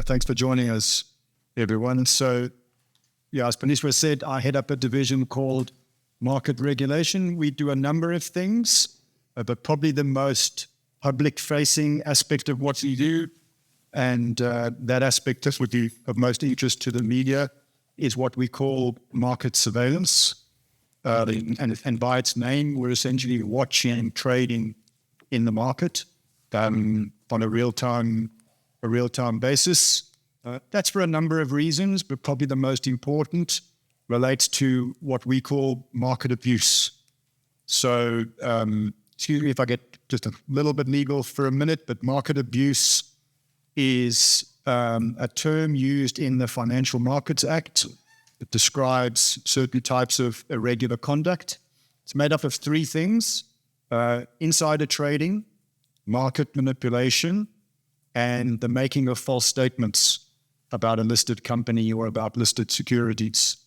Thanks for joining us, everyone. So, as Panishwar said, I head up a division called Market Regulation. We do a number of things, but probably the most public-facing aspect of what we do, and that aspect that would be of most interest to the media, is what we call market surveillance. And by its name, we're essentially watching trading in the market on a real-time basis. That's for a number of reasons, but probably the most important relates to what we call market abuse. So, excuse me if I get just a little bit legal for a minute, but market abuse is a term used in the Financial Markets Act. It describes certain types of irregular conduct. It's made up of three things: insider trading, market manipulation, and the making of false statements about a listed company or about listed securities.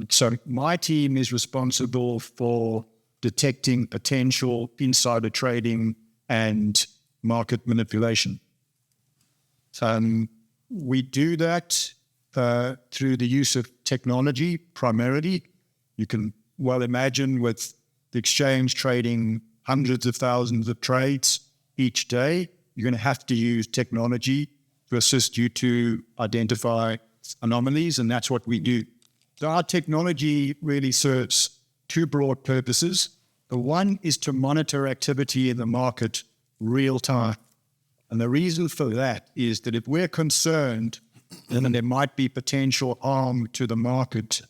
So my team is responsible for detecting potential insider trading and market manipulation. We do that through the use of technology primarily. You can well imagine, with the exchange trading hundreds of thousands of trades each day, you're going to have to use technology to assist you to identify anomalies, and that's what we do. So our technology really serves two broad purposes. The one is to monitor activity in the market real time. And the reason for that is that if we're concerned that there might be potential harm to the market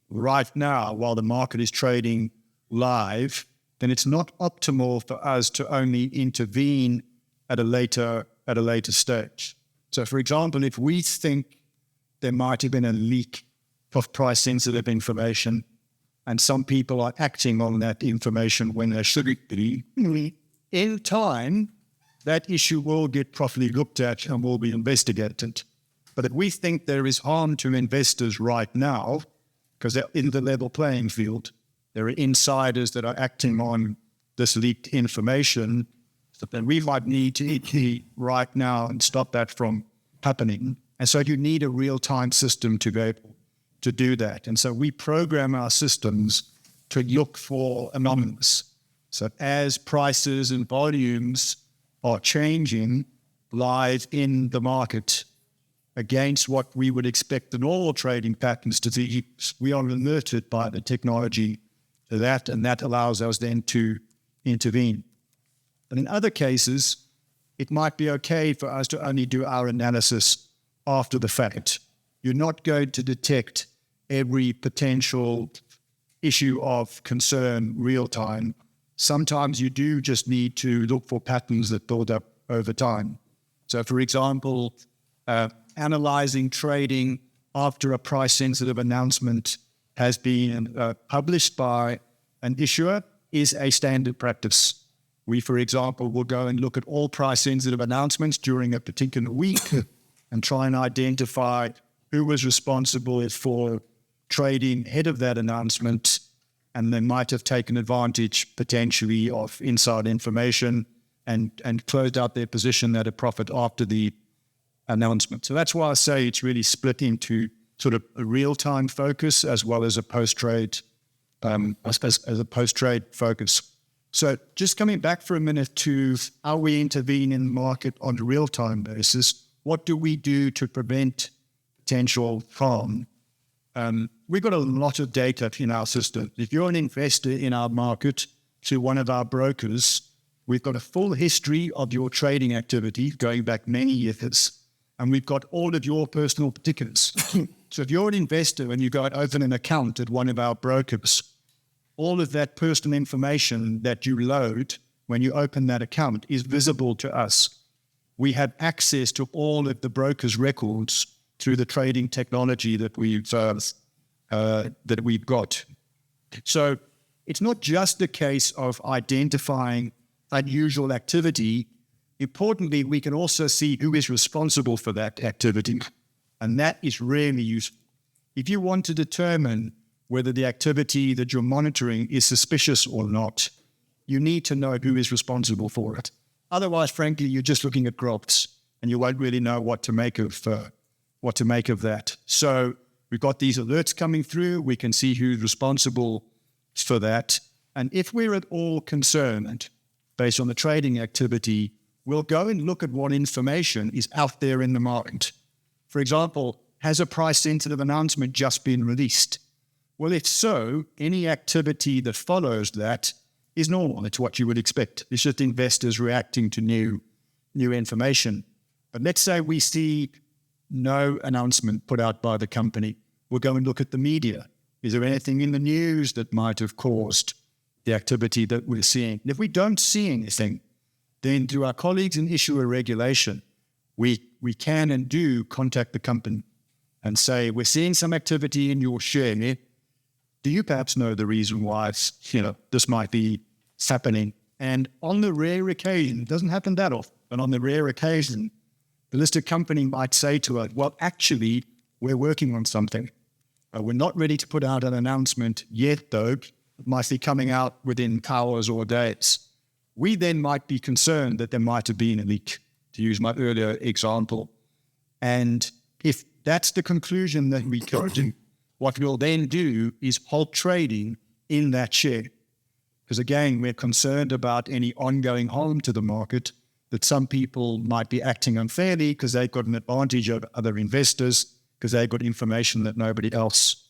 right now while the market is trading live, then it's not optimal for us to only intervene at a later stage. So, for example, if we think there might have been a leak of price-sensitive information and some people are acting on that information when they shouldn't be, in time, that issue will get properly looked at and will be investigated. But if we think there is harm to investors right now, because they're in the level playing field, there are insiders that are acting on this leaked information, then we might need to intervene right now and stop that from happening. And so you need a real-time system to be able to do that. And so we program our systems to look for anomalies. So as prices and volumes are changing live in the market against what we would expect the normal trading patterns to be, we are alerted by the technology to that, and that allows us then to intervene. But in other cases, it might be okay for us to only do our analysis after the fact. You're not going to detect every potential issue of concern real time. Sometimes you do just need to look for patterns that build up over time. So, for example, analyzing trading after a price-sensitive announcement has been published by an issuer is a standard practice. We, for example, will go and look at all price-sensitive announcements during a particular week and try and identify who was responsible for trading ahead of that announcement, and they might have taken advantage potentially of inside information and closed out their position at a profit after the announcement. So that's why I say it's really split into sort of a real-time focus as well as a post-trade as a post-trade focus. So just coming back for a minute to how we intervene in the market on a real-time basis, what do we do to prevent potential harm? We've got a lot of data in our system. If you're an investor in our market to one of our brokers, we've got a full history of your trading activity going back many years, and we've got all of your personal particulars. So if you're an investor and you go and open an account at one of our brokers, all of that personal information that you load when you open that account is visible to us. We have access to all of the broker's records through the trading technology that we've got. So it's not just a case of identifying unusual activity. Importantly, we can also see who is responsible for that activity, and that is really useful. If you want to determine whether the activity that you're monitoring is suspicious or not, you need to know who is responsible for it. Otherwise, frankly, you're just looking at graphs. and you won't really know what to make of that. So we've got these alerts coming through. We can see who's responsible for that. And if we're at all concerned, based on the trading activity, we'll go and look at what information is out there in the market. For example, has a price-sensitive announcement just been released? Well, if so, any activity that follows that is normal. It's what you would expect. It's just investors reacting to new information. But let's say we see no announcement put out by the company. We'll go and look at the media. Is there anything in the news that might have caused the activity that we're seeing? And if we don't see anything, then through our colleagues in issuer regulation, we can and do contact the company and say, we're seeing some activity in your share. Do you perhaps know the reason why this might be happening? And on the rare occasion, it doesn't happen that often, but on the rare occasion, the listed company might say to us, well, actually, we're working on something. We're not ready to put out an announcement yet, though. It might be coming out within hours or days. We then might be concerned that there might have been a leak, to use my earlier example. And if that's the conclusion that we come to, what we'll then do is halt trading in that share. Because again, we're concerned about any ongoing harm to the market, that some people might be acting unfairly because they've got an advantage over other investors, because they've got information that nobody else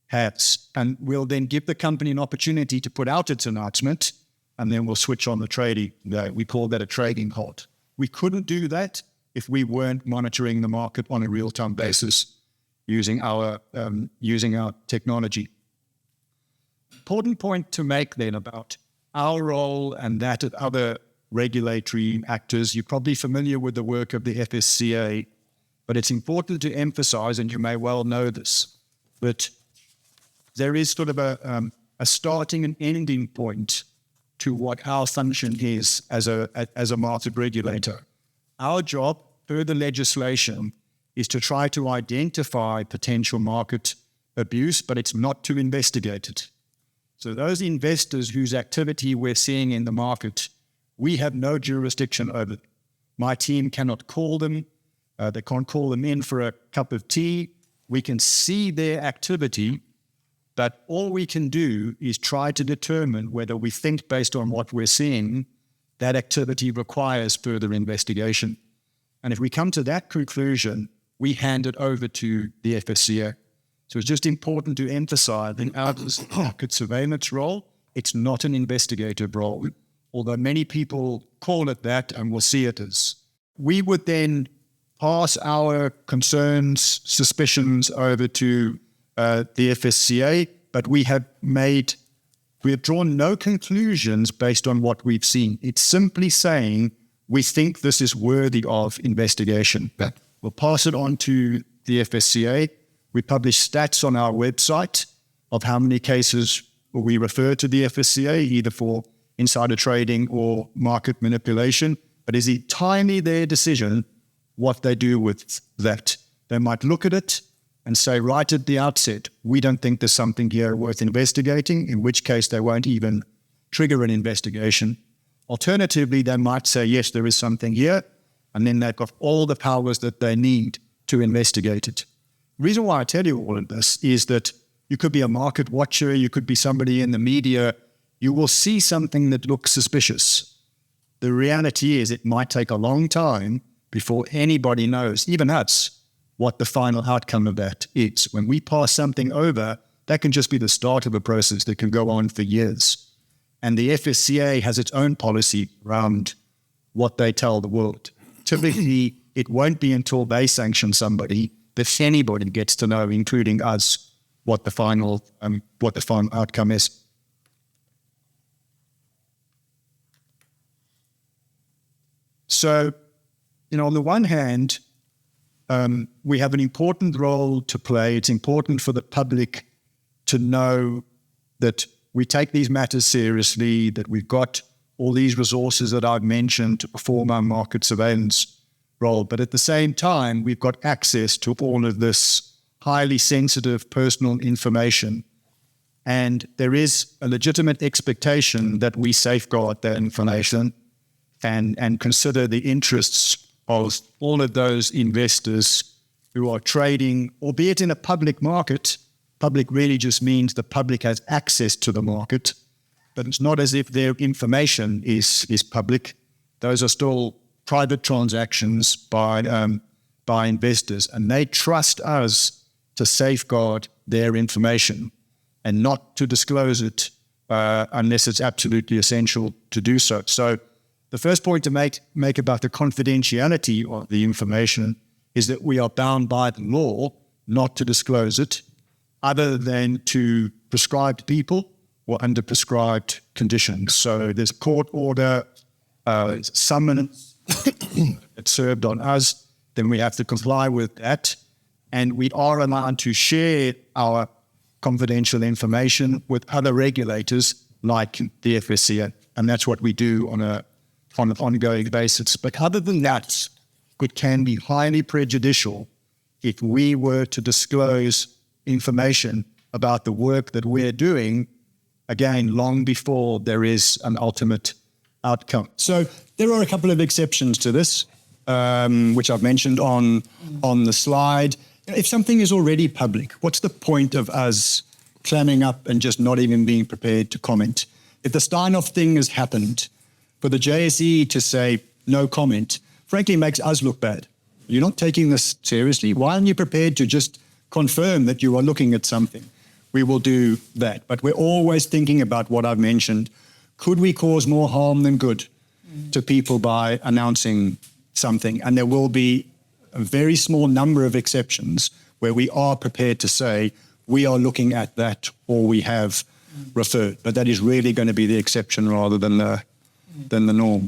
has. And we'll then give the company an opportunity to put out its announcement, and then we'll switch on the trading. We call that a trading halt. We couldn't do that if we weren't monitoring the market on a real-time basis using our technology. Important point to make then about our role and that of other regulatory actors. You're probably familiar with the work of the FSCA, but it's important to emphasize, and you may well know this, that there is sort of a starting and ending point to what our function is as a market regulator. Our job, per the legislation, is to try to identify potential market abuse, but it's not to investigate it. So those investors whose activity we're seeing in the market, we have no jurisdiction over. My team cannot call them. They can't call them in for a cup of tea. We can see their activity, but all we can do is try to determine whether we think, based on what we're seeing, that activity requires further investigation. And if we come to that conclusion, we hand it over to the FSCA. So it's just important to emphasize in our market surveillance role, it's not an investigative role, although many people call it that and will see it as. We would then pass our concerns, suspicions over to the FSCA, but we have drawn no conclusions based on what we've seen. It's simply saying we think this is worthy of investigation. We'll pass it on to the FSCA. We publish stats on our website of how many cases we refer to the FSCA, either for insider trading or market manipulation, but it's entirely their decision what they do with that. They might look at it and say right at the outset, we don't think there's something here worth investigating, in which case they won't even trigger an investigation. Alternatively, they might say, yes, there is something here, and then they've got all the powers that they need to investigate it. The reason why I tell you all of this is that you could be a market watcher, you could be somebody in the media, you will see something that looks suspicious. The reality is it might take a long time before anybody knows, even us, what the final outcome of that is. When we pass something over, that can just be the start of a process that can go on for years. And the FSCA has its own policy around what they tell the world. Typically, it won't be until they sanction somebody that anybody gets to know, including us, what the final outcome is. So, on the one hand, we have an important role to play. It's important for the public to know that we take these matters seriously, that we've got all these resources that I've mentioned to perform our market surveillance role. But at the same time, we've got access to all of this highly sensitive personal information. And there is a legitimate expectation that we safeguard that information and consider the interests of all of those investors who are trading, albeit in a public market. Public really just means the public has access to the market, but it's not as if their information is public. Those are still private transactions by investors, and they trust us to safeguard their information and not to disclose it unless it's absolutely essential to do so. So the first point to make about the confidentiality of the information is that we are bound by the law not to disclose it other than to prescribed people or under prescribed conditions. So there's court order, summons it's served on us, then we have to comply with that. And we are allowed to share our confidential information with other regulators like the FSC, and that's what we do on an ongoing basis. But other than that, it can be highly prejudicial if we were to disclose information about the work that we're doing, again, long before there is an ultimate outcome. So there are a couple of exceptions to this, which I've mentioned on the slide. If something is already public, what's the point of us clamming up and just not even being prepared to comment? If the Steinhoff thing has happened, for the JSE to say no comment, frankly, makes us look bad. You're not taking this seriously. Why aren't you prepared to just confirm that you are looking at something? We will do that. But we're always thinking about what I've mentioned. Could we cause more harm than good to people by announcing something? And there will be a very small number of exceptions where we are prepared to say we are looking at that or we have referred. But that is really going to be the exception rather than the norm.